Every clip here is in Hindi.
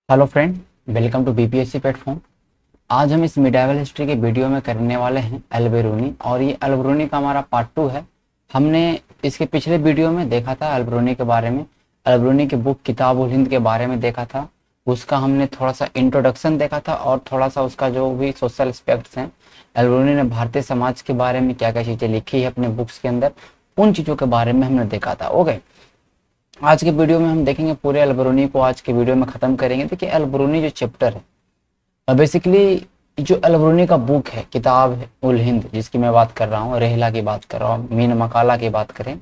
Hello friend, welcome to BPSC platform. आज हम इस मिडाइवल हिस्ट्री के वीडियो में करने वाले हैं अल्बेरूनी, और ये अल्बेरूनी का हमारा पार्ट 2 है। हमने इसके पिछले वीडियो में देखा था अल्बेरूनी के बारे में, अल्बेरूनी की बुक किताब उल हिंद के बारे में देखा था। उसका हमने थोड़ा सा इंट्रोडक्शन देखा था और थोड़ा सा उसका जो भी सोशल एस्पेक्ट्स हैं, अल्बेरूनी ने भारतीय समाज के बारे में क्या क्या चीज़ें लिखी है अपने बुक्स के अंदर, उन चीज़ों के बारे में हमने देखा था। ओके, आज के वीडियो में हम देखेंगे पूरे अल्बेरूनी को। आज के वीडियो में ख़त्म करेंगे। देखिए, अल्बेरूनी जो चैप्टर है, बेसिकली जो अल्बेरूनी का बुक है किताब उल हिंद, जिसकी मैं बात कर रहा हूँ, रेहला की बात कर रहा हूँ, मीन मकाला की बात करें,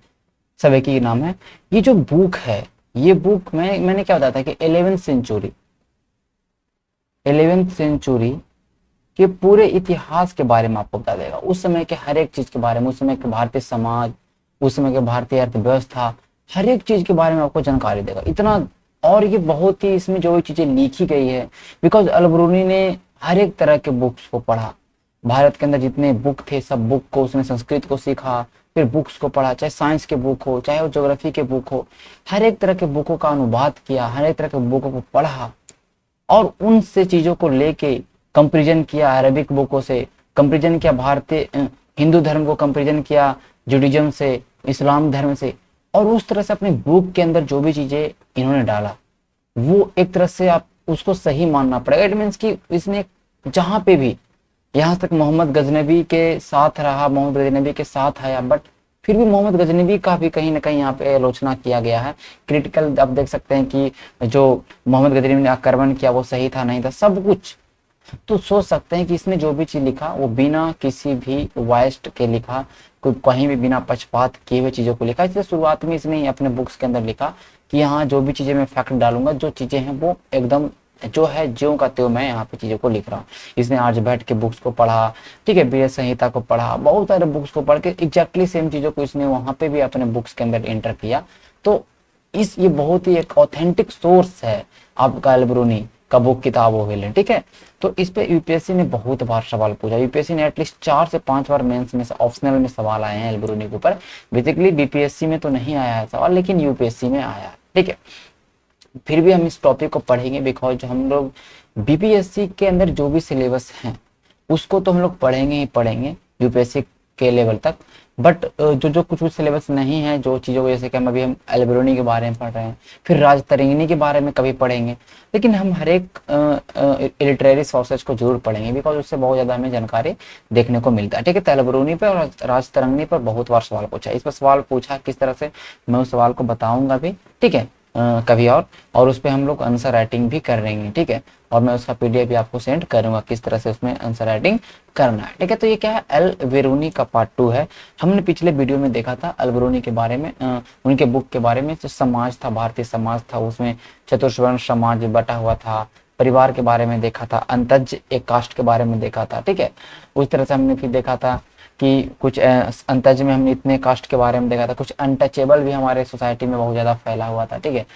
सब एक ही नाम है। ये जो बुक है, ये बुक में मैंने क्या बताया था कि 11वीं सेंचुरी के पूरे इतिहास के बारे में आपको बता देगा। उस समय के हर एक चीज के बारे में, उस समय के भारतीय समाज, उस समय के भारतीय अर्थव्यवस्था, हर एक चीज के बारे में आपको जानकारी देगा इतना। और ये बहुत ही, इसमें जो भी चीजें लिखी गई है, बिकॉज अल्बेरूनी ने हर एक तरह के बुक्स को पढ़ा। भारत के अंदर जितने बुक थे, सब बुक को उसने, संस्कृत को सीखा, फिर बुक्स को पढ़ा, चाहे साइंस के बुक हो, चाहे वो ज्योग्राफी के बुक हो, हर एक तरह के बुकों का अनुवाद किया, हर एक तरह के बुकों को पढ़ा, और उनसे चीजों को लेके कंपेरिजन किया, अरबिक बुकों से कंपेरिजन किया, भारतीय हिंदू धर्म को कंपेरिजन किया जुडिज्म से, इस्लाम धर्म से, और उस तरह से अपनी बुक के अंदर जो भी चीजें इन्होंने डाला, वो एक तरह से आप उसको सही मानना पड़ेगा। इट मीन्स कि इसने जहां पे भी, यहाँ तक मोहम्मद गजनबी के साथ रहा, मोहम्मद गजनबी के साथ आया, बट फिर भी मोहम्मद गजनबी का भी कहीं ना कहीं यहाँ पे आलोचना किया गया है। क्रिटिकल आप देख सकते हैं कि जो मोहम्मद गजनबी ने आक्रमण किया वो सही था नहीं था, सब कुछ। तो सोच सकते हैं कि इसने जो भी चीज लिखा वो बिना किसी भी वाइस्ट के लिखा, कोई कहीं भी बिना पक्षपात किए हुए चीजों को लिखा। इसलिए शुरुआत में इसने अपने बुक्स के अंदर लिखा कि यहाँ जो भी चीजें मैं फैक्ट डालूंगा, जो चीजें हैं वो एकदम जो है ज्यों का त्यों मैं यहाँ पे चीजों को लिख रहा हूँ। इसने आर्यभट्ट के बुक्स को पढ़ा, ठीक है, बीर संहिता को पढ़ा, बहुत सारे बुक्स को पढ़ के एग्जैक्टली सेम चीजों को इसने वहां पे भी अपने बुक्स के अंदर एंटर किया। तो ये बहुत ही एक ऑथेंटिक सोर्स है आपका अल्बेरूनी का बुक किताब हो गई, ठीक है। तो इस पे यूपीएससी ने बहुत बार सवाल पूछा। यूपीएससी ने एटलीस्ट 4 से 5 बार मेंस में से ऑप्शनल में सवाल आए हैं अल्बेरूनी के ऊपर। बेसिकली बीपीएससी में तो नहीं आया है सवाल, लेकिन यूपीएससी में आया है, ठीक है। फिर भी हम इस टॉपिक को पढ़ेंगे, बिकॉज हम लोग बीपीएससी के अंदर जो भी सिलेबस है उसको तो हम लोग पढ़ेंगे ही पढ़ेंगे यूपीएससी के लेवल तक। बट जो जो कुछ सिलेबस नहीं है, जो चीज़ों को, जैसे कि हम अल्बेरूनी के बारे में पढ़ रहे हैं, फिर राजतरंगिणी के बारे में कभी पढ़ेंगे, लेकिन हम हर एक लिटरेरी सोर्सेज को जरूर पढ़ेंगे, बिकॉज उससे बहुत ज़्यादा हमें जानकारी देखने को मिलता है, ठीक है। तो अल्बेरूनी पर और राजतरंगिणी पर बहुत बार सवाल पूछा, इस पर सवाल पूछा किस तरह से, मैं उस सवाल को बताऊंगा भी, ठीक है, कभी और उस पर हम लोग आंसर राइटिंग भी कर लेंगे, ठीक है। और मैं उसका पीडीएफ भी आपको सेंड करूंगा किस तरह से उसमें आंसर राइटिंग करना है, ठीक है। तो ये क्या है, अल्बेरूनी का पार्ट 2 है। हमने पिछले वीडियो में देखा था अल्बेरूनी के बारे में, उनके बुक के बारे में, जो समाज था, भारतीय समाज था, उसमें चतुर्वर्ण समाज बटा हुआ था, परिवार के बारे में देखा था, अंतज एक कास्ट के बारे में देखा था, ठीक है। उस तरह से हमने फिर देखा था कि कुछ अंतज में हमने इतने कास्ट के बारे में देखा था, कुछ अनटचेबल भी हमारे सोसाइटी में बहुत ज्यादा फैला हुआ था, ठीक है।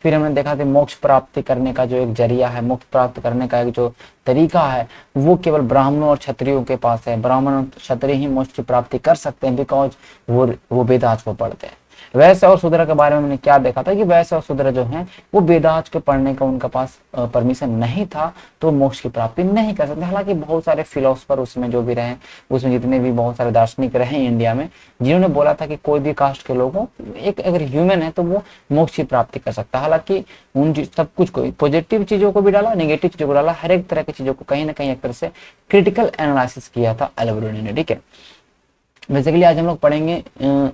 फिर हमने देखा था मोक्ष प्राप्ति करने का जो एक जरिया है, मोक्ष प्राप्त करने का एक जो तरीका है, वो केवल ब्राह्मणों और क्षत्रियों के पास है। ब्राह्मण और क्षत्रिय ही मोक्ष की प्राप्ति कर सकते हैं, बिकॉज वो वेदांत को पढ़ते हैं। वैश्य और शूद्र के बारे में हमने क्या देखा था कि वैश्य और शूद्र जो हैं वो वेदांत के पढ़ने का उनके पास परमिशन नहीं था, तो मोक्ष की प्राप्ति नहीं कर सकते। हालांकि बहुत सारे फिलोसफर उसमें जो भी रहे, उसमें जितने भी बहुत सारे दार्शनिक रहे इंडिया में, जिन्होंने बोला था कि कोई भी कास्ट के लोगों, एक अगर ह्यूमन है तो वो मोक्ष की प्राप्ति कर सकता है। हालांकि उन सब कुछ को, पॉजिटिव चीजों को भी डाला, नेगेटिव चीजों को डाला, हर एक तरह की चीजों को कहीं ना कहीं एक तरह से क्रिटिकल एनालिसिस किया था अल्बेरूनी ने, ठीक है। बेसिकली आज हम लोग पढ़ेंगे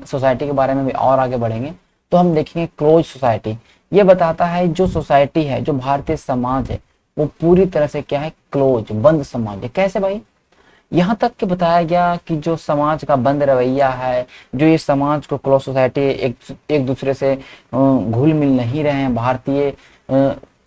सोसाइटी के बारे में भी और आगे बढ़ेंगे। तो हम देखेंगे क्लोज सोसाइटी। ये बताता है जो सोसाइटी है, जो भारतीय समाज है, वो पूरी तरह से क्या है, क्लोज, बंद समाज है। कैसे भाई, यहाँ तक कि बताया गया कि जो समाज का बंद रवैया है, जो ये समाज को क्लोज सोसाइटी, एक दूसरे से घुल मिल नहीं रहे हैं। भारतीय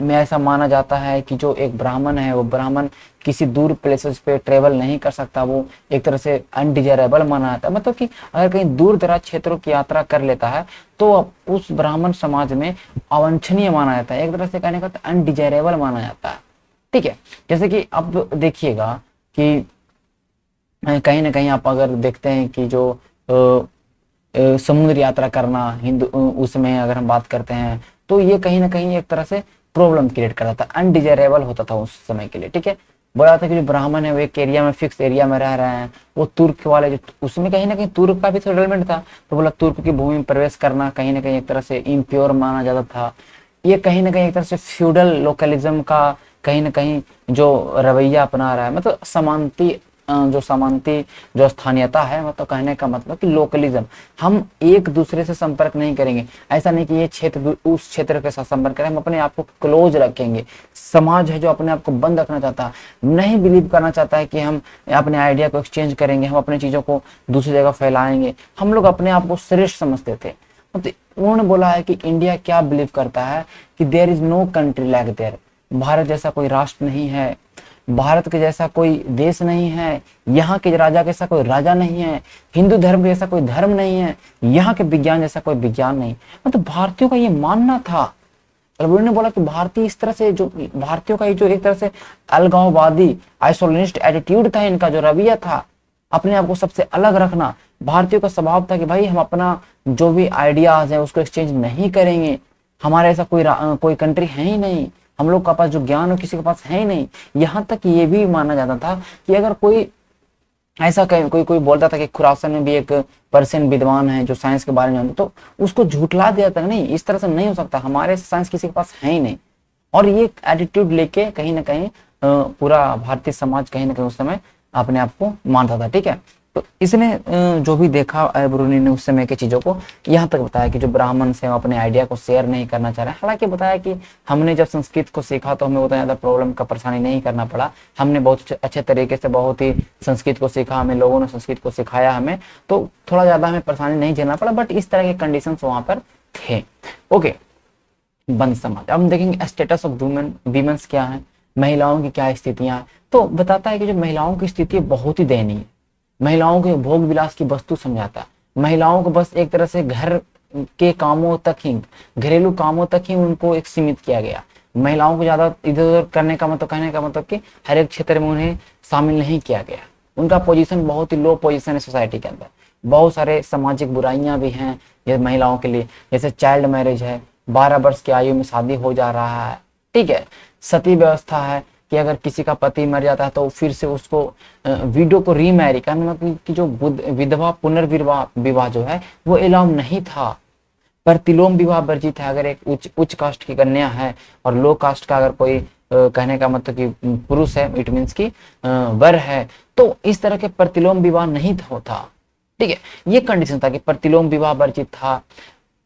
में ऐसा माना जाता है कि जो एक ब्राह्मण है, वो ब्राह्मण किसी दूर प्लेसेस पे ट्रेवल नहीं कर सकता, वो एक तरह से अनडिजायरेबल माना जाता है। मतलब कि अगर कहीं दूर दराज क्षेत्रों की यात्रा कर लेता है तो उस ब्राह्मण समाज में अवांछनीय माना जाता है, एक तरह से कहने का अनडिजायरेबल माना जाता है, ठीक है। जैसे कि अब देखिएगा कि कहीं ना कहीं आप अगर देखते हैं कि जो समुद्र यात्रा करना, हिंदू उसमें अगर हम बात करते हैं, तो ये कहीं ना कहीं एक तरह से प्रॉब्लम क्रिएट करता था, अनडिजायरेबल होता था उस समय के लिए, ठीक है। बोला था कि जो ब्राह्मण है वो एक एरिया में, फिक्स एरिया में रह रहे हैं, वो तुर्क वाले जो, उसमें कहीं ना कहीं तुर्क का भी थोड़ा एलिमेंट था, तो बोला तुर्क की भूमि में प्रवेश करना कहीं ना कहीं एक तरह से इम्प्योर माना जाता था। ये कहीं ना कहीं एक तरह से फ्यूडल लोकलिज्म का कहीं ना कहीं जो रवैया अपना रहा है, मतलब समानती, जो समानती, जो स्थानीयता है, मतलब कहने का मतलब कि लोकलिज्म, हम एक दूसरे से संपर्क नहीं करेंगे, ऐसा नहीं कि ये क्षेत्र उस क्षेत्र के साथ संपर्क करें, हम अपने आप को क्लोज रखेंगे। समाज है जो अपने आप को बंद रखना चाहता है, नहीं बिलीव करना चाहता है कि हम अपने आइडिया को एक्सचेंज करेंगे, हम अपनी चीजों को दूसरी जगह फैलाएंगे, हम लोग अपने आप को श्रेष्ठ समझते थे। मतलब उन्होंने बोला है कि इंडिया क्या बिलीव करता है कि there is no country like there, Bharat जैसा कोई राष्ट्र नहीं है, भारत के जैसा कोई देश नहीं है, यहाँ के राजा जैसा कोई राजा नहीं है, हिंदू धर्म जैसा कोई धर्म नहीं है, यहाँ के विज्ञान जैसा कोई विज्ञान नहीं। मतलब भारतीयों का ये मानना था। और उन्होंने बोला कि भारतीय इस तरह से, जो भारतीयों का ये जो एक तरह से अलगाववादी आइसोलेशनिस्ट एटीट्यूड था, इनका जो रवैया था, अपने आप को सबसे अलग रखना, भारतीयों का स्वभाव था कि भाई हम अपना जो भी आइडियाज है उसको एक्सचेंज नहीं करेंगे, हमारे ऐसा कोई कंट्री है ही नहीं, हम लोग का पास जो ज्ञान हो किसी के पास है ही नहीं। यहाँ तक ये भी माना जाता था कि अगर कोई ऐसा कोई कोई बोलता था कि खुरासन में भी एक पर्सन विद्वान है जो साइंस के बारे में जानते, तो उसको झूठला दिया था, नहीं इस तरह से नहीं हो सकता, हमारे साइंस किसी के पास है ही नहीं। और ये एटीट्यूड लेके कहीं ना कहीं पूरा भारतीय समाज कहीं ना कहीं उस समय अपने आप को मानता था, ठीक है। तो इसने जो भी देखा ब्रूनी ने उस समय की चीजों को, यहाँ तक बताया कि जो ब्राह्मण से अपने आइडिया को शेयर नहीं करना चाह रहे, हालांकि बताया कि हमने जब संस्कृत को सीखा तो हमें उतना ज्यादा प्रॉब्लम का परेशानी नहीं करना पड़ा, हमने बहुत अच्छे तरीके से बहुत ही संस्कृत को सीखा, हमें लोगों ने संस्कृत को सिखाया हमें, तो थोड़ा ज्यादा हमें परेशानी नहीं झेलना पड़ा, बट इस तरह के कंडीशन वहां पर थे। ओके, बंद समाज। अब हम देखेंगे स्टेटस ऑफ वुमेन, वीमेंस क्या है, महिलाओं की क्या स्थितियां हैं। तो बताता है कि जो महिलाओं की स्थिति बहुत ही दयनीय है, महिलाओं के भोग विलास की वस्तु समझाता, महिलाओं को बस एक तरह से घर के कामों तक ही, घरेलू कामों तक ही उनको एक सीमित किया गया, महिलाओं को ज्यादा इधर उधर करने का मतलब, कहने का मतलब कि हर एक क्षेत्र में उन्हें शामिल नहीं किया गया, उनका पोजीशन बहुत ही लो पोजीशन है सोसाइटी के अंदर। बहुत सारे सामाजिक बुराइयां भी हैं ये महिलाओं के लिए, जैसे चाइल्ड मैरिज है, 12 वर्ष की आयु में शादी हो जा रहा है, ठीक है। सती व्यवस्था है कि अगर किसी का पति मर जाता है तो फिर से उसको विडो को रीमैरी करना, मतलब कि जो विधवा पुनर्विवाह विवाह जो है वो अलाउ नहीं था। प्रतिलोम विवाह वर्जित है, अगर एक उच्च कास्ट की कन्या है और लो कास्ट का अगर कोई कहने का मतलब कि पुरुष है, इट मीन्स की वर है, तो इस तरह के प्रतिलोम विवाह नहीं होता, ठीक है। ये कंडीशन था कि प्रतिलोम विवाह वर्जित था।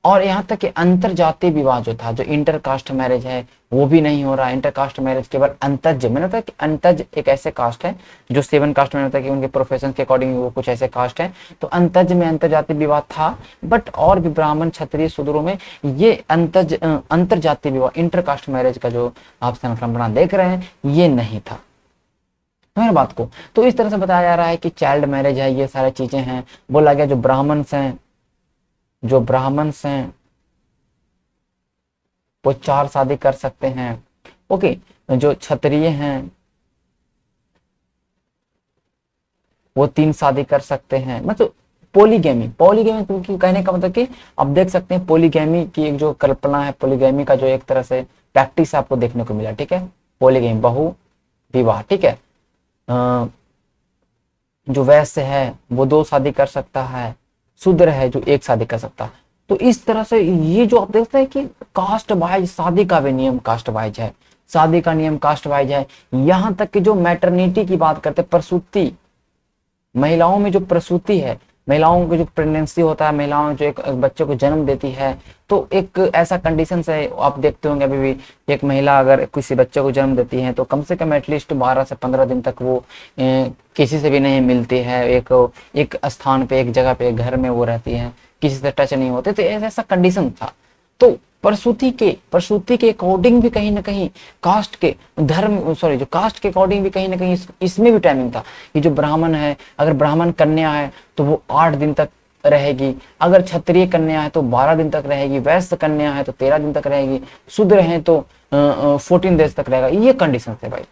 और यहाँ तक कि अंतर जातीय विवाह जो था, जो इंटरकास्ट मैरिज है वो भी नहीं हो रहा। इंटरकास्ट मैरिज केवल अंतज, मैंने बताया कि अंतज एक ऐसे कास्ट है जो 7 कास्ट में होता है कि उनके प्रोफेशन के अकॉर्डिंग वो कुछ ऐसे कास्ट है, तो अंतज में अंतर जातीय विवाह था, बट और भी ब्राह्मण क्षत्रिय शूद्रों में ये अंतर जातीय विवाह, इंटरकास्ट मैरिज का जो आप संक्रमण देख रहे हैं ये नहीं था, मेरे बात को। तो इस तरह से बताया जा रहा है कि चाइल्ड मैरिज है, ये सारी चीजें हैं। बोला गया जो ब्राह्मण्स हैं वो 4 शादी कर सकते हैं, ओके। जो क्षत्रिय हैं वो 3 शादी कर सकते हैं, मतलब पोलीगैमी क्योंकि कहने का मतलब कि आप देख सकते हैं पोलीगैमी की एक जो कल्पना है, पोलीगैमी का जो एक तरह से प्रैक्टिस आपको देखने को मिला, ठीक है। पोलीगैमी बहु विवाह, ठीक है। जो वैश्य है वो 2 शादी कर सकता है, शूद्र है जो 1 शादी कर सकता है। तो इस तरह से ये जो आप देखते हैं कि कास्ट वाइज शादी का भी नियम कास्ट वाइज है, शादी का नियम कास्ट वाइज है। यहाँ तक कि जो मैटरनिटी की बात करते हैं, प्रसूति, महिलाओं में जो प्रसूति है, महिलाओं का जो प्रेगनेंसी होता है, महिलाओं जो एक बच्चे को जन्म देती है, तो एक ऐसा कंडीशन है, आप देखते होंगे अभी भी एक महिला अगर किसी बच्चे को जन्म देती है तो कम से कम एटलीस्ट 12 से 15 दिन तक वो किसी से भी नहीं मिलती है, एक स्थान पे, एक जगह पे, एक घर में वो रहती है, किसी से टच नहीं होते। तो ऐसा कंडीशन था। तो प्रसूति के अकॉर्डिंग भी कहीं ना कहीं कास्ट के जो कास्ट के अकॉर्डिंग भी कहीं ना कहीं इसमें भी टाइमिंग था कि जो ब्राह्मण है, अगर ब्राह्मण कन्या है तो वो 8 दिन तक रहेगी, अगर क्षत्रिय कन्या है तो 12 दिन तक रहेगी, वैश्य कन्या है तो 13 दिन तक रहेगी, शूद्र है तो 14 डेज तक रहेगा। ये कंडीशन थे भाई,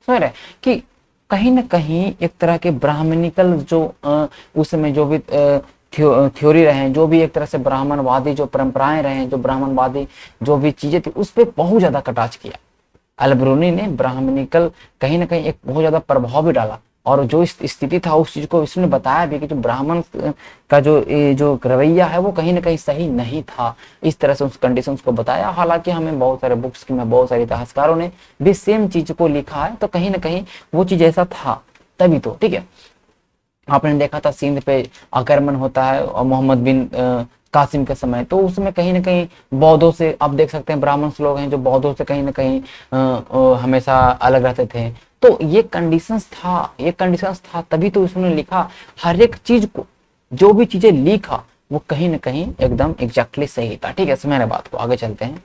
समझ रहे कि कहीं ना कहीं एक तरह के ब्राह्मणिकल जो उस समय जो भी थ्योरी रहे, जो भी एक तरह से ब्राह्मणवादी जो परंपराएं रहे, जो ब्राह्मणवादी जो भी चीजें थी, उस पर बहुत ज्यादा कटाक्ष किया। अलबरूनी ने ब्राह्मणिकल कहीं ना कहीं एक बहुत ज्यादा प्रभाव भी डाला, और जो स्थिति था उस चीज को इसने बताया भी कि जो ब्राह्मण का जो रवैया है वो कहीं ना कहीं सही नहीं था। इस तरह से उस कंडीशंस को बताया। हालांकि हमें बहुत सारे बुक्स में बहुत सारे इतिहासकारों ने भी सेम चीज को लिखा है, तो कहीं ना कहीं वो चीज ऐसा था तभी तो। ठीक है, आपने देखा था सिंध पे आक्रमण होता है और मोहम्मद बिन कासिम के समय, तो उसमें कहीं ना कहीं बौद्धों से, आप देख सकते हैं ब्राह्मण लोग हैं जो बौद्धों से कहीं ना कहीं हमेशा अलग रहते थे। तो ये कंडीशंस था तभी तो उसने लिखा। हर एक चीज को, जो भी चीजें लिखा वो कहीं ना कहीं एकदम एग्जैक्टली सही था। ठीक है, समझ बात को, आगे चलते हैं।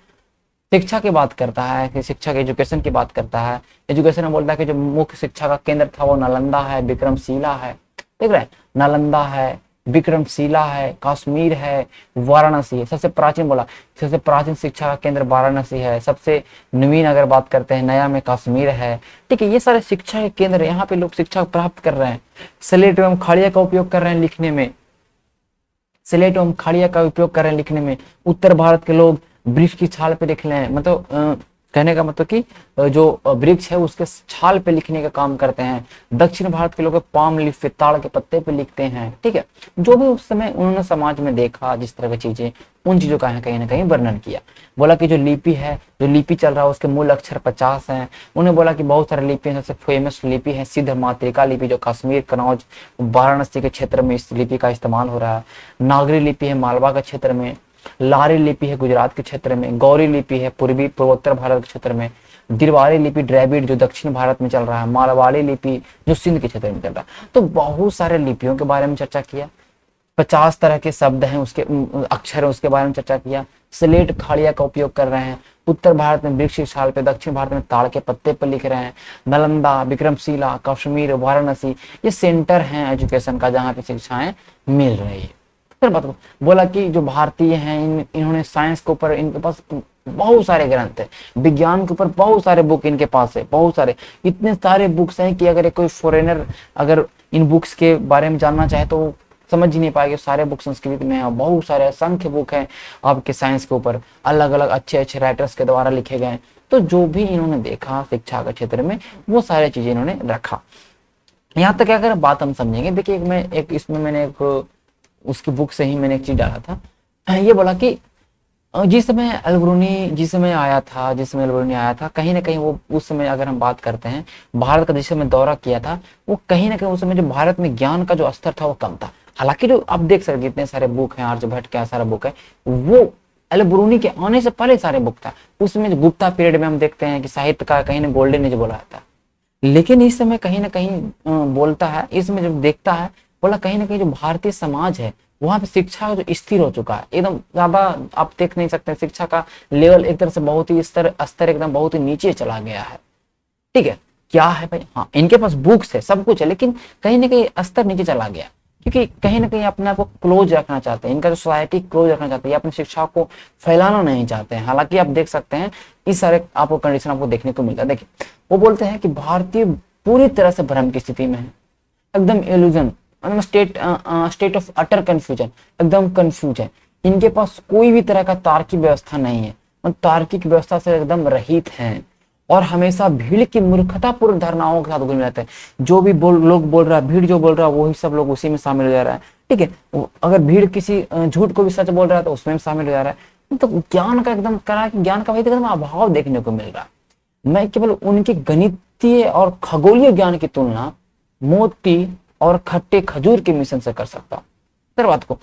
शिक्षा की बात करता है कि शिक्षा के एजुकेशन की बात करता है। एजुकेशन में बोलता है कि जो मुख्य शिक्षा का केंद्र था वो नालंदा है, विक्रमशिला है। देख रहे हैं, नालंदा है, विक्रमशिला है, कश्मीर है, वाराणसी है। सबसे प्राचीन बोला, सबसे प्राचीन शिक्षा का केंद्र वाराणसी है। सबसे नवीन अगर बात करते हैं, नया में कश्मीर है। ठीक है, ये सारे शिक्षा के केंद्र, यहाँ पे लोग शिक्षा प्राप्त कर रहे हैं। स्लेट एवं खड़िया का उपयोग कर रहे हैं लिखने में, स्लेट एवं खड़िया का उपयोग कर रहे हैं लिखने में। उत्तर भारत के लोग वृक्ष की छाल पे लिख रहे हैं, मतलब कहने का मतलब कि जो वृक्ष है उसके छाल पे लिखने का काम करते हैं। दक्षिण भारत के लोग पाम लीफ पे, ताड़ के पत्ते पे लिखते हैं। ठीक है, जो भी उस समय उन्होंने समाज में देखा, जिस तरह की चीजें, उन चीजों का है कहीं ना कहीं वर्णन किया। बोला कि जो लिपि है, जो लिपि चल रहा है उसके मूल अक्षर 50 हैं। उन्हें बोला कि बहुत सारे लिपि हैं, सबसे फेमस लिपि है सिद्ध मातृका लिपि, जो कश्मीर, कनौज, वाराणसी के क्षेत्र में इस लिपि का इस्तेमाल हो रहा है। नागरी लिपि है मालवा के क्षेत्र में, लारी लिपि है गुजरात के क्षेत्र में, गौरी लिपि है पूर्वी पूर्वोत्तर भारत के क्षेत्र में, दिरवारी लिपि द्रविड़ जो दक्षिण भारत में चल रहा है, मारवाड़ी लिपि जो सिंध के क्षेत्र में चल रहा है। तो बहुत सारे लिपियों के बारे में चर्चा किया। 50 तरह के शब्द हैं, उसके अक्षर है, उसके बारे में चर्चा किया। स्लेट खाड़िया का उपयोग कर रहे हैं। उत्तर भारत में वृक्ष की छाल पे, दक्षिण भारत में ताड़ के पत्ते पर लिख रहे हैं। नालंदा, विक्रमशिला, कश्मीर, वाराणसी, ये सेंटर हैं एजुकेशन का, जहाँ पे शिक्षाएं मिल रही है। फिर बात बोला कि जो भारतीय हैं इन्होंने साइंस के ऊपर, इनके पास बहुत सारे ग्रंथ है, विज्ञान के ऊपर बहुत सारे बुक इनके पास है, बहुत सारे, इतने सारे बुक्स हैं कि अगर कोई फॉरेनर अगर इन बुक्स के बारे में जानना चाहे तो समझ ही नहीं पाएंगे। सारे बुक संस्कृत में है, बहुत सारे असंख्य बुक हैं आपके साइंस के ऊपर, अलग अलग अच्छे अच्छे राइटर्स के द्वारा लिखे गए। तो जो भी इन्होंने देखा शिक्षा के क्षेत्र में, वो सारी चीजें इन्होंने रखा। यहाँ तक अगर बात हम समझेंगे, देखिए इसमें मैंने एक उसकी बुक से ही मैंने एक चीज डाला था। ये बोला कि जिस समय अलबरूनी आया था, कहीं ना कहीं वो उस समय अगर हम बात करते हैं, भारत का जिस समय दौरा किया था, वो कहीं ना कहीं उस समय जो भारत में ज्ञान का जो स्तर था वो कम था। हालांकि जो आप देख सकते जितने सारे बुक हैं, आर्यभट्ट का सारा बुक है, वो अलबरूनी के आने से पहले सारे बुक था। उसमें गुप्ता पीरियड में हम देखते हैं कि साहित्य का कहीं ना गोल्डन एज बोला जाता है, लेकिन इस समय कहीं ना कहीं बोलता है, इसमें जब देखता है, बोला कहीं ना कहीं जो भारतीय समाज है वहां पे शिक्षा जो स्थिर हो चुका है, एकदम ज्यादा आप देख नहीं सकते, शिक्षा का लेवल एक तरह से बहुत ही स्तर एकदम बहुत ही नीचे चला गया है। ठीक है, क्या है भाई, हाँ इनके पास बुक्स है, सब कुछ है, लेकिन कहीं ना कहीं स्तर नीचे चला गया, क्योंकि कहीं ना कहीं अपने आप को क्लोज रखना चाहते हैं, इनका जो सोसाइटी क्लोज रखना चाहते हैं, अपनी शिक्षा को फैलाना नहीं चाहते हैं। हालांकि आप देख सकते हैं इस सारे आपको कंडीशन आपको देखने को मिलता है। देखिए वो बोलते हैं कि भारतीय पूरी तरह से भ्रम की स्थिति में है, एकदम illusion, state of utter confusion, एकदम कंफ्यूज है। इनके पास कोई भी तरह का तार्किक व्यवस्था नहीं है, तार्किक व्यवस्था से एकदम रहित हैं, और हमेशा भीड़ की मूर्खतापूर्ण धारणाओं के साथ घुल मिलाते हैं। जो भी लोग बोल रहा है, भीड़ जो बोल रहा है वही सब लोग उसी में शामिल हो जा रहा है। ठीक है, अगर भीड़ किसी झूठ को भी सच बोल रहा है तो उसमें शामिल हो जा रहा है। तो ज्ञान का एकदम ज्ञान का वही एकदम अभाव देखने को मिल रहा है। मैं केवल उनके गणितीय और खगोलीय ज्ञान की तुलना मोती और खट्टे खजूर के मिशन से कर सकता हूं। सर बात को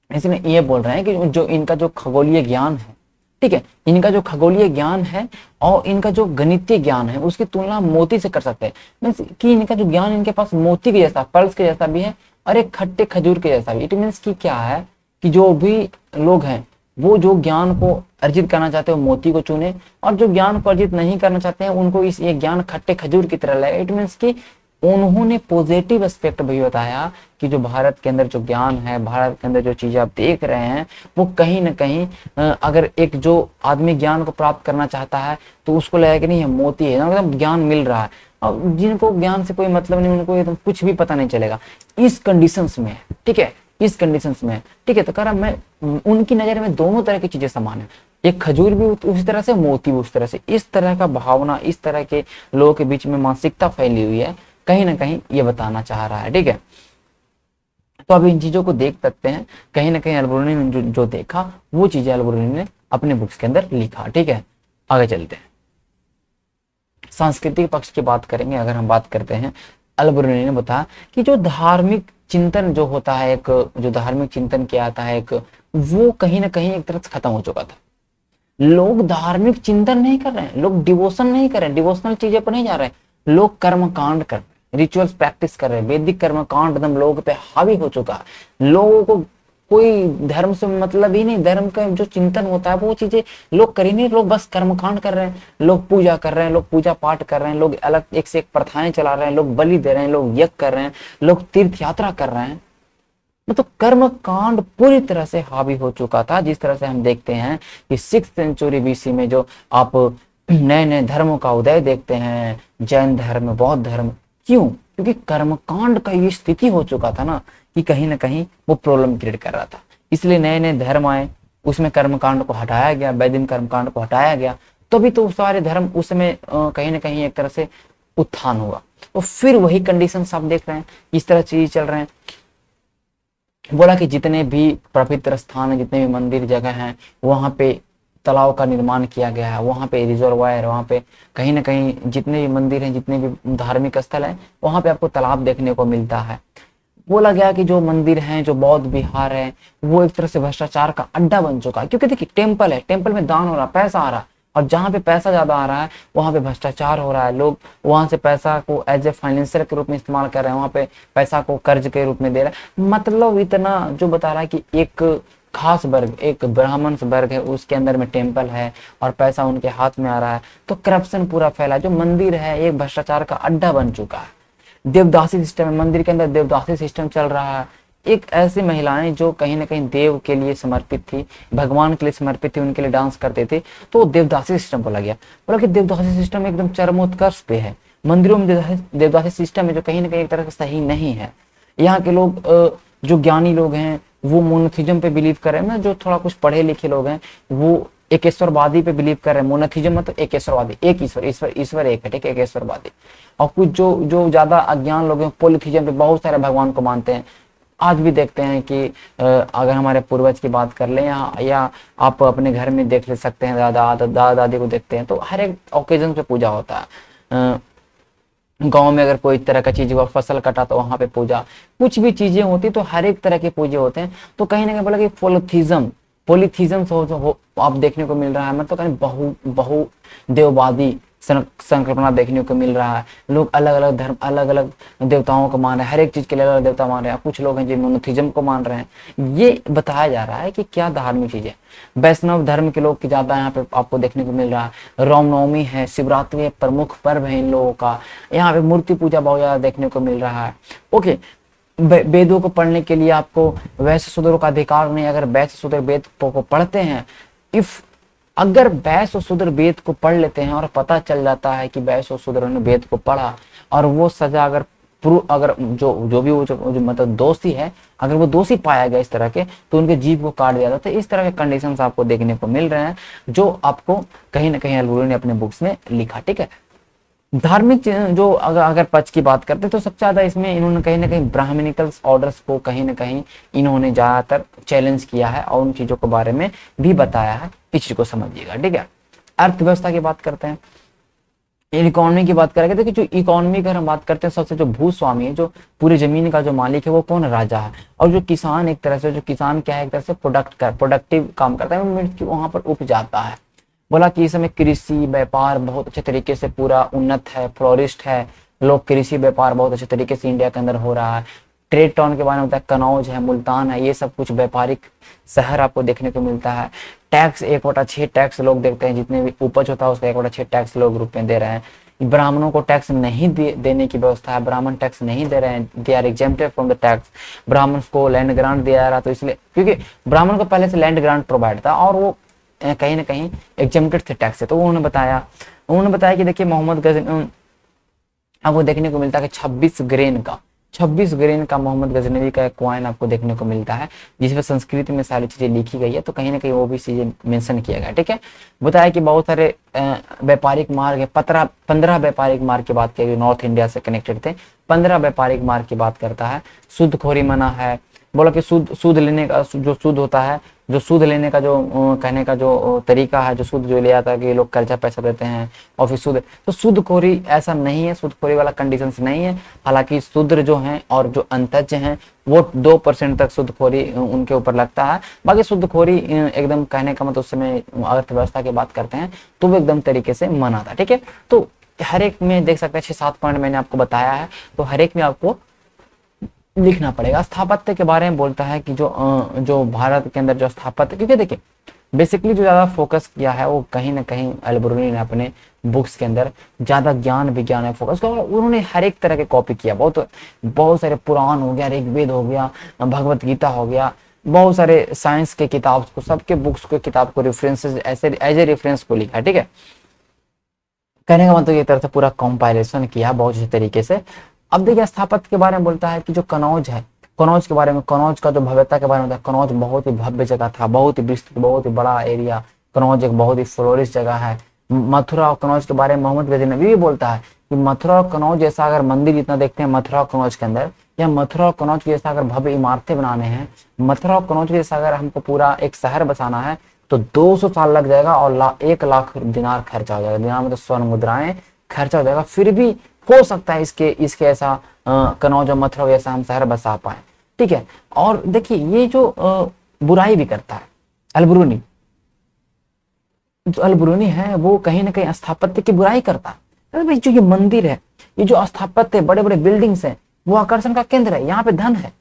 इसमें ये बोल रहे हैं कि जो इनका जो खगोलीय ज्ञान है, ठीक है, इनका जो खगोलीय ज्ञान है और इनका जो गणितीय ज्ञान है उसकी तुलना मोती से कर सकते हैं। मीन्स कि इनका जो ज्ञान इनके पास मोती के जैसा, पल्स के जैसा भी है और एक खट्टे खजूर के जैसा भी। इट मीन्स कि क्या है कि जो भी लोग हैं वो जो ज्ञान को अर्जित करना चाहते हैं वो मोती को चुने, और जो ज्ञान को अर्जित नहीं करना चाहते हैं उनको ये ज्ञान खट्टे खजूर की तरह लगे। इट मीन्स कि उन्होंने पॉजिटिव एस्पेक्ट भी बताया कि जो भारत के अंदर जो ज्ञान है, भारत के अंदर जो चीजें आप देख रहे हैं, वो कहीं ना कहीं अगर एक जो आदमी ज्ञान को प्राप्त करना चाहता है तो उसको लगेगा कि नहीं ये मोती है, एकदम ज्ञान मिल रहा है। और जिनको ज्ञान से कोई मतलब नहीं, उनको एकदम कुछ भी पता नहीं चलेगा इस कंडीशंस में। ठीक है, इस कंडीशंस में है, ठीक है। तो कह रहा मैं उनकी नजर में दोनों तरह की चीजें समान है, एक खजूर भी उसी तरह से, मोती भी उस तरह से। इस तरह का भावना, इस तरह के लोगों के बीच में मानसिकता फैली हुई है, कहीं ना कहीं ये बताना चाह रहा है, ठीक है। तो अब इन चीजों को देख सकते हैं, कहीं ना कहीं अल-बुरूनी ने जो देखा वो चीजें अल-बुरूनी ने अपने बुक्स के अंदर लिखा, ठीक है। आगे चलते हैं, सांस्कृतिक पक्ष की बात करेंगे। अगर हम बात करते हैं, अल-बुरूनी ने बताया कि जो धार्मिक चिंतन जो होता है, एक जो धार्मिक चिंतन किया जाता है एक, वो कहीं ना कहीं एक तरह से खत्म हो चुका था। लोग धार्मिक चिंतन नहीं कर रहे हैं, लोग डिवोशन नहीं कर रहे हैं, डिवोशनल चीजें पर नहीं जा रहे हैं, लोग कर्म कांड कर रहे हैं, रिचुअल्स प्रैक्टिस कर रहे हैं। वैदिक कर्म कांड एकदम लोगों पे हावी हो चुका है। लोगों को कोई धर्म से मतलब ही नहीं, धर्म का जो चिंतन होता है वो चीजें लोग कर ही नहीं, लोग बस कर्मकांड कर रहे हैं, लोग पूजा कर रहे हैं, लोग पूजा पाठ कर रहे हैं, लोग अलग एक से एक प्रथाएं चला रहे हैं, लोग बलि दे रहे हैं, लोग यज्ञ कर रहे हैं, लोग तीर्थ यात्रा कर रहे हैं। मतलब कर्म कांड पूरी तरह से हावी हो चुका था। जिस तरह से हम देखते हैं कि 6th सेंचुरी बीसी में जो आप नए नए धर्मों का उदय देखते हैं, जैन धर्म, बौद्ध धर्म, क्यों? क्योंकि कर्म कांड का ये स्थिति हो चुका था ना, कि कहीं ना कहीं वो प्रॉब्लम क्रिएट कर रहा था। इसलिए नए नए धर्म आए, उसमें कर्म कांड को हटाया गया, वैदिक कर्म कांड को हटाया गया, तभी तो सारे धर्म उस समय कहीं ना कहीं एक तरह से उत्थान हुआ। तो फिर वही कंडीशन आप देख रहे हैं, इस तरह चीज चल रहे हैं। बोला कि जितने भी पवित्र स्थान है, जितने भी मंदिर जगह हैं, वहां पे तालाब का निर्माण किया गया है, वहां पे रिजर्वायर, वहां पे कहीं ना कहीं जितने भी मंदिर हैं, जितने भी धार्मिक स्थल हैं, वहां पे आपको तालाब देखने को मिलता है। बोला गया कि जो मंदिर हैं, जो बौद्ध विहार है, वो एक तरह से भ्रष्टाचार का अड्डा बन चुका है। क्योंकि देखिए टेम्पल है, टेम्पल में दान हो रहा है, पैसा आ रहा है, और जहाँ पे पैसा ज्यादा आ रहा है वहां पे भ्रष्टाचार हो रहा है। लोग वहां से पैसा को एज ए फाइनेंशियल के रूप में इस्तेमाल कर रहे हैं, वहां पे पैसा को कर्ज के रूप में दे रहा है। मतलब इतना जो बता रहा है कि एक खास वर्ग, एक ब्राह्मण वर्ग है, उसके अंदर में टेम्पल है और पैसा उनके हाथ में आ रहा है, तो करप्शन पूरा फैला है। जो मंदिर है एक भ्रष्टाचार का अड्डा बन चुका है। देवदासी सिस्टम है, मंदिर के अंदर देवदासी सिस्टम चल रहा है। एक ऐसी महिलाएं जो कहीं ना कहीं देव के लिए समर्पित थी, भगवान के लिए समर्पित थी, उनके लिए डांस करते थे, तो देवदासी सिस्टम को लग गया। बोला कि देवदासी सिस्टम एकदम चरमोत्कर्ष पे है। मंदिरों में देवदासी सिस्टम है जो कहीं ना कहीं एक तरह से सही नहीं है। यहाँ के लोग जो ज्ञानी लोग हैं वो मोनोथिज्म पे बिलीव कर रहे हैं, जो थोड़ा कुछ पढ़े लिखे लोग हैं वो एकेश्वरवादी पे बिलीव कर रहे हैं। मोनोथिज्म मतलब एकेश्वरवादी, एक ईश्वर, ईश्वर ईश्वर एक है, ठीक है, एकेश्वरवादी। और कुछ जो जो ज्यादा अज्ञान लोग हैं पॉलिथिज्म पे बहुत सारे भगवान को मानते हैं। आज भी देखते हैं कि अगर हमारे पूर्वज की बात कर लें या आप अपने घर में देख ले सकते हैं, दादा दादी को देखते हैं, तो हर एक ओकेजन पे पूजा होता है। गांव में अगर कोई तरह का चीज हुआ, फसल कटा, तो वहां पे पूजा, कुछ भी चीजें होती तो हर एक तरह के पूजे होते हैं। तो कहीं ना कहीं बोला कि पोलिथिज्म आप देखने को मिल रहा है। मतलब कहीं बहु देववादी संकल्पना देखने को मिल रहा है। लोग अलग अलग धर्म, अलग अलग देवताओं को मान रहे हैं, हर एक चीज के लिए अलग अलग देवता मान रहे हैं। कुछ लोग हैं जो मोनोथिज्म को मान रहे हैं। ये बताया जा रहा है कि क्या धार्मिक चीज है। वैष्णव धर्म के लोग की ज्यादा यहाँ पे आपको देखने को मिल रहा है। रामनवमी है, शिवरात्रि है, प्रमुख पर्व है इन लोगों का। यहाँ पे मूर्ति पूजा बहुत ज्यादा देखने को मिल रहा है। ओके, वेदों को पढ़ने के लिए आपको वैश्य शूद्रों का अधिकार नहीं। अगर वैश्य शूद्र वेद को पढ़ते हैं, अगर वैश्य और शूद्र वेद को पढ़ लेते हैं और पता चल जाता है कि वैश्य और शूद्र ने वेद को पढ़ा, और वो सजा अगर जो भी वो जो मतलब दोषी है, अगर वो दोषी पाया गया इस तरह के, तो उनके जीव को काट दिया जाता है। इस तरह के कंडीशंस आपको देखने को मिल रहे हैं, जो आपको कहीं ना कहीं अल-बुरूनी ने अपने बुक्स में लिखा, ठीक है। धार्मिक जो अगर पक्ष की बात करते हैं, तो सबसे ज्यादा इसमें इन्होंने कहीं ना कहीं ब्राह्मणिकल ऑर्डर्स को कहीं ना कहीं इन्होंने ज्यादातर चैलेंज किया है और उन चीजों के बारे में भी बताया है। इस चीज को समझिएगा, ठीक है। अर्थव्यवस्था की बात करते हैं, इकोनॉमी की बात करेंगे। देखिए जो इकोनॉमी की हम बात करते हैं, सबसे जो भूस्वामी है, जो पूरी जमीन का जो मालिक है, वो कौन? राजा है। और जो किसान एक तरह से, जो किसान क्या है, एक तरह से प्रोडक्टिव काम करता है, वहां पर उप जाता है। बोला कि इस समय कृषि व्यापार बहुत अच्छे तरीके से पूरा उन्नत है, फ्लोरिस्ट है। लोग कृषि व्यापार बहुत अच्छे तरीके से इंडिया के अंदर हो रहा है। ट्रेड टाउन के बारे में होता है, कनौज है, मुल्तान है, ये सब कुछ व्यापारिक शहर आपको देखने को मिलता है। टैक्स 1/6 टैक्स लोग देखते हैं, जितने भी उपज होता है उसका 1/6 टैक्स लोग रूप में दे रहे हैं। ब्राह्मणों को टैक्स नहीं देने की व्यवस्था है, ब्राह्मण टैक्स नहीं दे रहे हैं, they are exempted from the tax. ब्राह्मण को लैंड ग्रांट दिया जा रहा, तो इसलिए क्योंकि ब्राह्मण को पहले से लैंड ग्रांट प्रोवाइड था और वो कहीं ना कहीं एग्जेम्प्टेड थे टैक्स से। तो उन्होंने बताया कि देखिए मोहम्मद गजनी आपको देखने को मिलता है कि 26 ग्रेन का 26 ग्रेन का मोहम्मद गजनवी का एक कॉइन आपको देखने को मिलता है, जिसमें संस्कृत में सारी चीजें लिखी गई है, तो कहीं ना कहीं वो भी चीजें मेंशन किया गया। ठीक है, बताया कि बहुत सारे व्यापारिक मार्ग है, 15 व्यापारिक मार्ग की बात की, नॉर्थ इंडिया से कनेक्टेड थे, 15 व्यापारिक मार्ग की बात करता है। सूदखोरी मना है, बोला कि सूद लेने का जो सूद होता है, जो सूद लेने का जो कहने का जो तरीका है, जो सूद जो ले आता है कि लोग कर्जा पैसा देते हैं और फिर सूद, तो सूदखोरी ऐसा नहीं है, सूदखोरी वाला कंडीशंस नहीं है। हालांकि शूद्र जो हैं और जो अंतज हैं वो 2% तक सूदखोरी उनके ऊपर लगता है। बाकी सूदखोरी एकदम कहने का मतलब उस समय अर्थव्यवस्था की बात करते हैं तो वो एकदम तरीके से मना था। ठीक है, तो हर एक में देख सकते हैं 6-7 पॉइंट मैंने आपको बताया है, तो हर एक में आपको लिखना पड़ेगा। स्थापत्य के बारे में बोलता है कि जो भारत के अंदर जो स्थापत्य, क्योंकि देखिए बेसिकली जो ज्यादा फोकस किया है वो कहीं ना कहीं अल-बरूनी ने अपने बुक्स के अंदर ज्यादा ज्ञान विज्ञान में फोकस किया। उन्होंने हर एक तरह के कॉपी किया, बहुत सारे पुराण हो गया, ऋग्वेद हो गया, भगवत गीता हो गया, बहुत सारे साइंस के किताब को, सबके बुक्स को, किताब को रेफरेंसेस ऐसे एज ए रेफरेंस को लिखा। ठीक है, कहने का मतलब एक तरह से पूरा कंपाइलेशन किया बहुत अच्छे तरीके से। अब देखिए स्थापत्य के बारे में बोलता है कि जो कनौज है, कनौज के बारे में, कनौज का जो भव्यता के बारे में बताया, कनौज बहुत ही भव्य जगह था, बहुत ही विस्तृत, बहुत ही बड़ा एरिया, कनौज एक बहुत ही फ्लोरिश जगह है। मथुरा और कनौज के बारे में मोहम्मद गजनवी भी बोलता है कि मथुरा और कनौज जैसा अगर मंदिर जितना देखते हैं मथुरा और कनौज के अंदर, या मथुरा और कनौज जैसा अगर भव्य इमारतें बनाने हैं, मथुरा और कनौज जैसा अगर हमको पूरा एक शहर बसाना है तो 200 साल लग जाएगा और 1 लाख दिनार खर्चा हो जाएगा। दिनार मतलब स्वर्ण मुद्राएं खर्चा हो जाएगा, फिर भी हो सकता है इसके ऐसा कनौज और मथुरा जैसा हम शहर बसा पाए। ठीक है, और देखिए ये जो बुराई भी करता है अल-बरूनी, जो अल-बरूनी है वो कहीं ना कहीं स्थापत्य की बुराई करता है। अरे भाई जो ये मंदिर है, ये जो स्थापत्य, बड़े बड़े बिल्डिंग्स हैं, वो आकर्षण का केंद्र है, यहाँ पे धन है।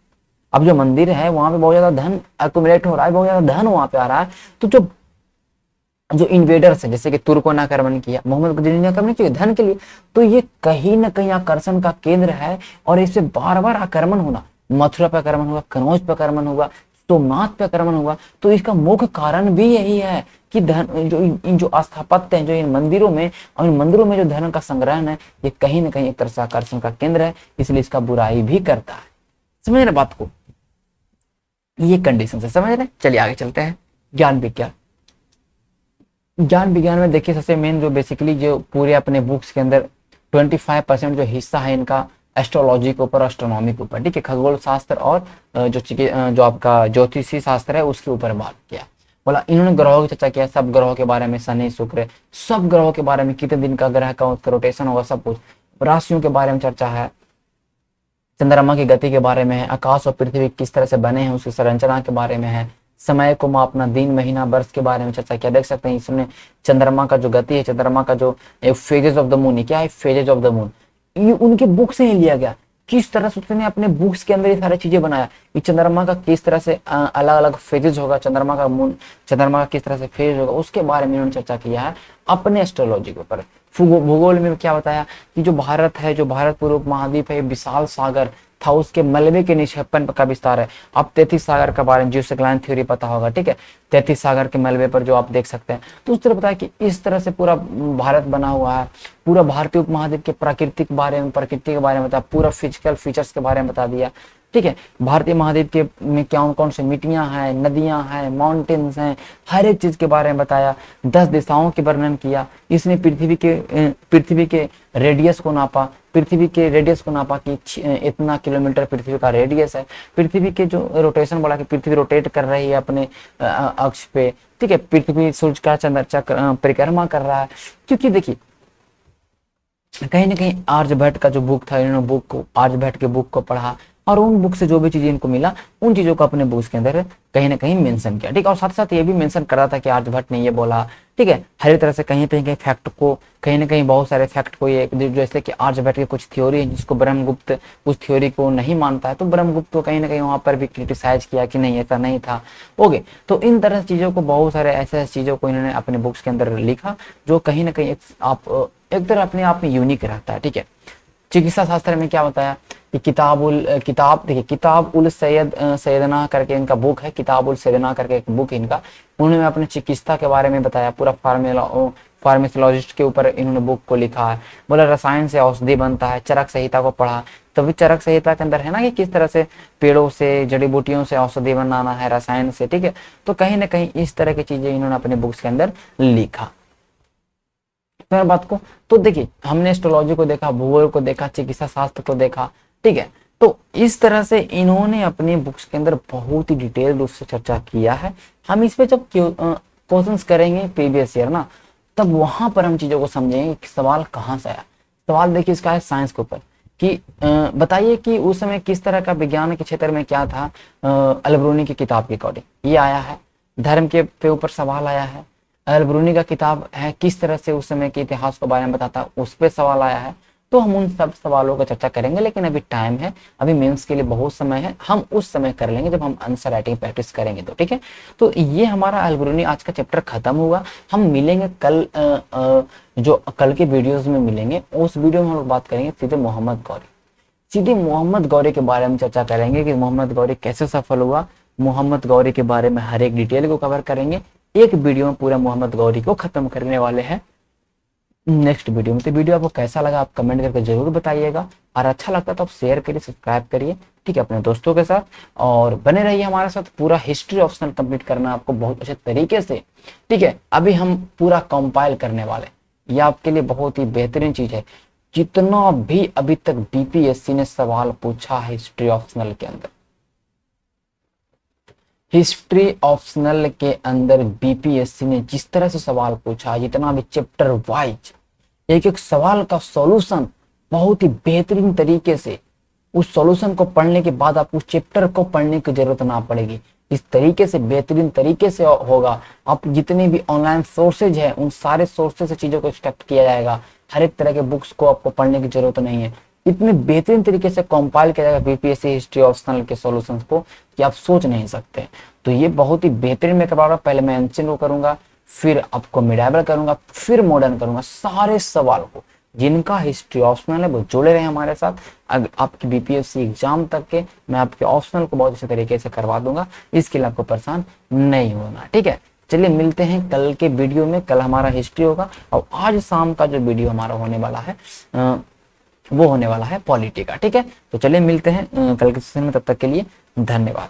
अब जो मंदिर है वहां पे बहुत ज्यादा धन एक्युमुलेट हो रहा है, बहुत ज्यादा धन वहां पे आ रहा है, तो जो इन्वेडर्स है, जैसे कि तुर्कों ने आक्रमण किया, मोहम्मद गजनवी ने आक्रमण किया धन के लिए, तो ये कहीं ना कहीं आकर्षण का केंद्र है और इससे बार बार आक्रमण होना, मथुरा पे आक्रमण हुआ, कनौज पे आक्रमण हुआ, सोमनाथ पे आक्रमण हुआ, तो इसका मुख्य कारण भी यही है कि धन जो स्थापत्य है, जो इन मंदिरों में और इन मंदिरों में जो धन का संग्रहण है, ये कहीं ना कहीं एक तरह से आकर्षण का केंद्र है, इसलिए इसका बुराई भी करता है। समझ रहे बात को, ये कंडीशन है, समझ रहे। चलिए आगे चलते हैं। ज्ञान विज्ञान, ज्ञान विज्ञान में देखिए सबसे मेन जो बेसिकली जो पूरे अपने बुक्स के अंदर 25% जो हिस्सा है इनका एस्ट्रोलॉजी के ऊपर, एस्ट्रोनॉमी के ऊपर, ठीक है, खगोल शास्त्र और जो आपका ज्योतिषी शास्त्र है उसके ऊपर बात किया। बोला इन्होंने ग्रहों की चर्चा किया, सब ग्रहों के बारे में, शनि शुक्र, सब ग्रहों के बारे में, कितने दिन का ग्रह का रोटेशन होगा, सब कुछ, राशियों के बारे में चर्चा है, चंद्रमा की गति के बारे में है, आकाश और पृथ्वी किस तरह से बने हैं उसकी संरचना के बारे में है, समय को मापना, दिन महीना वर्ष के बारे में चर्चा किया। देख सकते हैं इसमें चंद्रमा का जो गति है, चंद्रमा का जो फेजेस ऑफ द मून, क्या है फेजेस ऑफ द मून, ये उनके बुक से ही लिया गया। किस तरह से उसने अपने बुक्स के अंदर ये सारी चीजें बनाया कि चंद्रमा का किस तरह से अलग अलग फेजेस होगा, चंद्रमा का मून, चंद्रमा का किस तरह से फेज होगा, उसके बारे में उन्होंने चर्चा किया है अपने एस्ट्रोलॉजी के ऊपर। भूगोल में क्या बताया कि जो भारत है, जो भारत पूर्व उपमहाद्वीप है, विशाल सागर था, उसके मलबे के निक्षेपण का विस्तार है। अब 33 सागर के बारे में जियोसेक्लाइन थ्योरी पता होगा, ठीक है, 33 सागर के मलबे पर जो आप देख सकते हैं, तो उस तरह बताया कि इस तरह से पूरा भारत बना हुआ है। पूरा भारतीय उपमहाद्वीप के प्रकृति के बारे में बताया, पूरा फिजिकल फीचर्स के बारे में बता दिया, ठीक है। भारतीय महाद्वीप के में कौन कौन से मिट्टियां हैं, नदियां हैं, माउंटेन्स हैं, हर एक चीज के बारे में बताया। 10 दिशाओं के वर्णन किया। इसने पृथ्वी के रेडियस को नापा, पृथ्वी के रेडियस को नापा कि इतना किलोमीटर पृथ्वी का रेडियस है। पृथ्वी के जो रोटेशन बोला कि पृथ्वी रोटेट कर रही है अपने अक्ष पे, ठीक है, पृथ्वी सूर्य का चंद्र चक्र परिक्रमा कर रहा है। क्योंकि देखिए कहीं ना कहीं आर्यभट्ट का जो बुक था, इन्होंने आर्यभट्ट के बुक को पढ़ा और उन बुक से जो भी चीजें इनको मिला उन चीजों को अपने बुक्स के अंदर कहीं ना कहीं मेंशन किया, ठीक है। और साथ साथ ये भी मेंशन कर रहा था कि आर्यभट्ट ने ये बोला, ठीक है। हर तरह से कहीं पे कहीं फैक्ट को, कहीं ना कहीं बहुत सारे फैक्ट को, ये जैसे कि आर्यभट्ट की कुछ थ्योरी है जिसको ब्रह्मगुप्त उस थ्योरी को नहीं मानता है, तो ब्रह्मगुप्त को कहीं ना कहीं वहां पर भी क्रिटिसाइज किया कि नहीं ऐसा नहीं था। ओके, तो इन तरह चीजों को, बहुत सारे ऐसे चीजों को इन्होंने अपने बुक्स के अंदर लिखा जो कहीं ना कहीं एक तरह अपने आप में यूनिक रहता है, ठीक है। चिकित्सा शास्त्र में क्या बताया कि किताब उल सैयदना करके इनका बुक है, किताब उल सैयदना करके एक बुक इनका, उन्होंने अपने चिकित्सा के बारे में बताया, पूरा फार्मेकोलॉजिस्ट के ऊपर इन्होंने बुक को लिखा है। बोला रसायन से औषधि बनता है, चरक संहिता को पढ़ा, तो चरक संहिता के अंदर है ना कि किस तरह से पेड़ों से, जड़ी बूटियों से औषधि बनाना है, रसायन से, ठीक है। तो कहीं ना कहीं इस तरह की चीजें इन्होंने अपने बुक्स के अंदर लिखा। तो बात को तो देखिए, हमने एस्ट्रोलॉजी को देखा, भूगोल को देखा, चिकित्सा शास्त्र को देखा, ठीक है। तो इस तरह से इन्होंने अपनी बुक्स के अंदर बहुत ही डिटेल रूप से चर्चा किया है। हम इस पे जब क्वेश्चंस करेंगे प्रीवियस ईयर ना, तब वहां पर हम चीजों को समझेंगे कि सवाल कहाँ से आया। सवाल देखिए इसका है साइंस के ऊपर कि बताइए कि उस समय किस तरह का विज्ञान के क्षेत्र में क्या था, अलब्रूनी की किताब के अकॉर्डिंग ये आया है। धर्म के पे ऊपर सवाल आया है, अलब्रूनी का किताब है किस तरह से उस समय के इतिहास के बारे में बताता, उस पर सवाल आया है। तो हम उन सब सवालों का चर्चा करेंगे, लेकिन अभी टाइम है, अभी मेंस के लिए बहुत समय है, हम उस समय कर लेंगे जब हम आंसर राइटिंग प्रैक्टिस करेंगे तो, ठीक है। तो ये हमारा अलब्रूनी आज का चैप्टर खत्म हुआ। हम मिलेंगे कल, जो कल के वीडियोस में मिलेंगे, उस वीडियो में हम लोग बात करेंगे सीधे मोहम्मद गौरी, सीधे मोहम्मद गौरी के बारे में चर्चा करेंगे कि मोहम्मद गौरी कैसे सफल हुआ। मोहम्मद गौरी के बारे में हर एक डिटेल को कवर करेंगे। एक वीडियो में पूरा मोहम्मद गौरी को खत्म करने वाले हैं नेक्स्ट वीडियो में। तो वीडियो आपको कैसा लगा आप कमेंट करके जरूर बताइएगा, और अच्छा लगता तो आप शेयर करिए, सब्सक्राइब करिए, ठीक है, अपने दोस्तों के साथ, और बने रहिए हमारे साथ। पूरा हिस्ट्री ऑप्शनल कंप्लीट करना आपको बहुत अच्छे तरीके से, ठीक है। अभी हम पूरा कंपाइल करने वाले, ये आपके लिए बहुत ही बेहतरीन चीज है। जितना भी अभी तक बीपीएससी ने सवाल पूछा है हिस्ट्री ऑप्शनल के अंदर, हिस्ट्री ऑप्शनल के अंदर बीपीएससी ने जिस तरह से सवाल पूछा, जितना भी चैप्टर वाइज एक एक सवाल का सॉल्यूशन बहुत ही बेहतरीन तरीके से, उस सॉल्यूशन को पढ़ने के बाद आप उस चैप्टर को पढ़ने की जरूरत ना पड़ेगी। इस तरीके से बेहतरीन तरीके से होगा। आप जितने भी ऑनलाइन सोर्सेज है उन सारे सोर्सेज से चीजों को एक्सट्रैक्ट किया जाएगा। हर एक तरह के बुक्स को आपको पढ़ने की जरूरत नहीं है। इतने बेहतरीन तरीके से कंपाइल किया जाएगा बीपीएससी हिस्ट्री ऑप्शनल के सॉल्यूशंस को कि आप सोच नहीं सकते। तो ये बहुत ही बेहतरीन मैं करवा रहा हूँ। पहले मैं एंशिएंट को करूंगा, फिर आपको मिडाइवल करूंगा, फिर मॉडर्न करूंगा। सारे सवाल को जिनका हिस्ट्री ऑप्शनल है वो जुड़े रहे हमारे साथ। आपकी बीपीएससी एग्जाम तक के मैं आपके ऑप्शनल को बहुत अच्छे तरीके से करवा दूंगा। इसके लिए आपको परेशान नहीं होना, ठीक है। चलिए मिलते हैं कल के वीडियो में। कल हमारा हिस्ट्री होगा, और आज शाम का जो वीडियो हमारा होने वाला है वो होने वाला है पॉलिटी का, ठीक है। तो चलिए मिलते हैं कल के सेशन में, तब तक के लिए धन्यवाद।